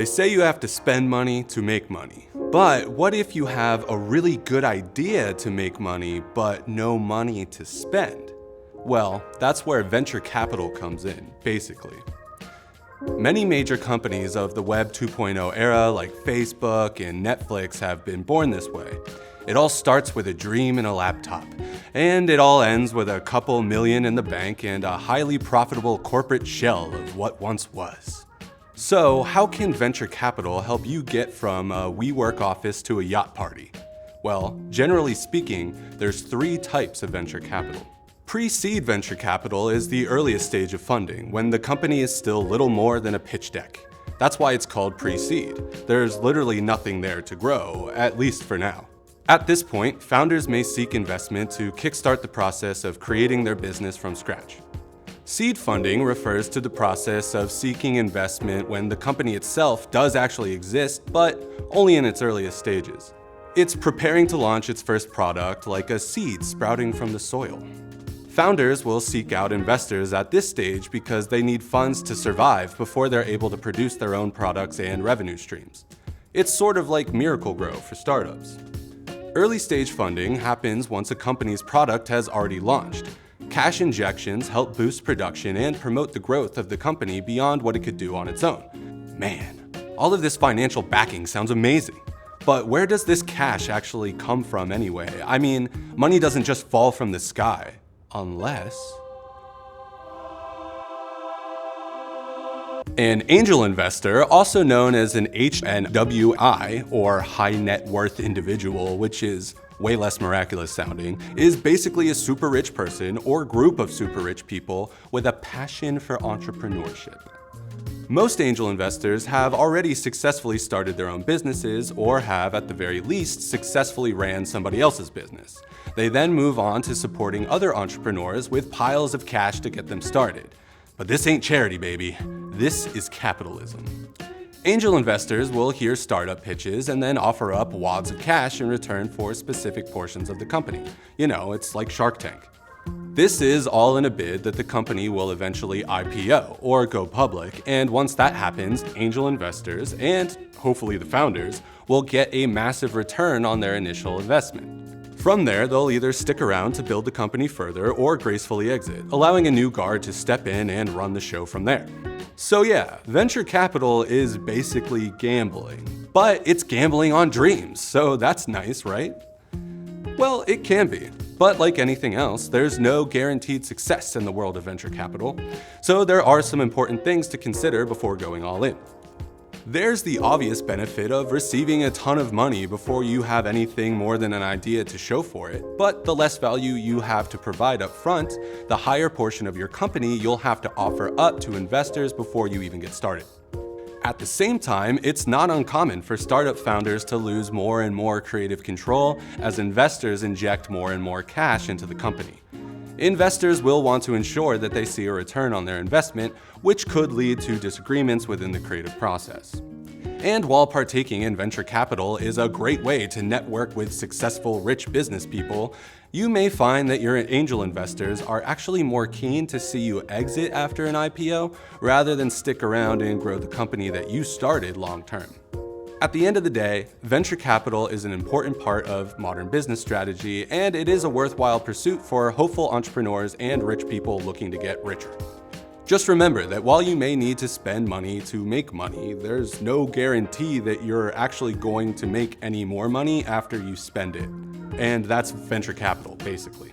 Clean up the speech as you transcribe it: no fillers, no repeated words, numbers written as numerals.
They say you have to spend money to make money. But what if you have a really good idea to make money, but no money to spend? Well, that's where venture capital comes in, basically. Many major companies of the Web 2.0 era, like Facebook and Netflix, have been born this way. It all starts with a dream and a laptop, and it all ends with a couple million in the bank and a highly profitable corporate shell of what once was. So, how can venture capital help you get from a WeWork office to a yacht party? Well, generally speaking, there's 3 types of venture capital. Pre-seed venture capital is the earliest stage of funding, when the company is still little more than a pitch deck. That's why it's called pre-seed. There's literally nothing there to grow, at least for now. At this point, founders may seek investment to kickstart the process of creating their business from scratch. Seed funding refers to the process of seeking investment when the company itself does actually exist, but only in its earliest stages. It's preparing to launch its first product, like a seed sprouting from the soil. Founders will seek out investors at this stage because they need funds to survive before they're able to produce their own products and revenue streams. It's sort of like Miracle-Gro for startups. Early stage funding happens once a company's product has already launched. Cash injections help boost production and promote the growth of the company beyond what it could do on its own. Man, all of this financial backing sounds amazing. But where does this cash actually come from anyway? I mean, money doesn't just fall from the sky. Unless... An angel investor, also known as an HNWI, or high net worth individual, which is way less miraculous sounding, is basically a super rich person or group of super rich people with a passion for entrepreneurship. Most angel investors have already successfully started their own businesses or have, at the very least, successfully ran somebody else's business. They then move on to supporting other entrepreneurs with piles of cash to get them started. But this ain't charity, baby. This is capitalism. Angel investors will hear startup pitches and then offer up wads of cash in return for specific portions of the company. You know, it's like Shark Tank. This is all in a bid that the company will eventually IPO, or go public, and once that happens, angel investors, and hopefully the founders, will get a massive return on their initial investment. From there, they'll either stick around to build the company further or gracefully exit, allowing a new guard to step in and run the show from there. So yeah, venture capital is basically gambling. But it's gambling on dreams, so that's nice, right? Well, it can be. But like anything else, there's no guaranteed success in the world of venture capital, so there are some important things to consider before going all in. There's the obvious benefit of receiving a ton of money before you have anything more than an idea to show for it, but the less value you have to provide up front, the higher portion of your company you'll have to offer up to investors before you even get started. At the same time, it's not uncommon for startup founders to lose more and more creative control as investors inject more and more cash into the company. Investors will want to ensure that they see a return on their investment, which could lead to disagreements within the creative process. And while partaking in venture capital is a great way to network with successful, rich business people, you may find that your angel investors are actually more keen to see you exit after an IPO rather than stick around and grow the company that you started long term. At the end of the day, venture capital is an important part of modern business strategy, and it is a worthwhile pursuit for hopeful entrepreneurs and rich people looking to get richer. Just remember that while you may need to spend money to make money, there's no guarantee that you're actually going to make any more money after you spend it. And that's venture capital, basically.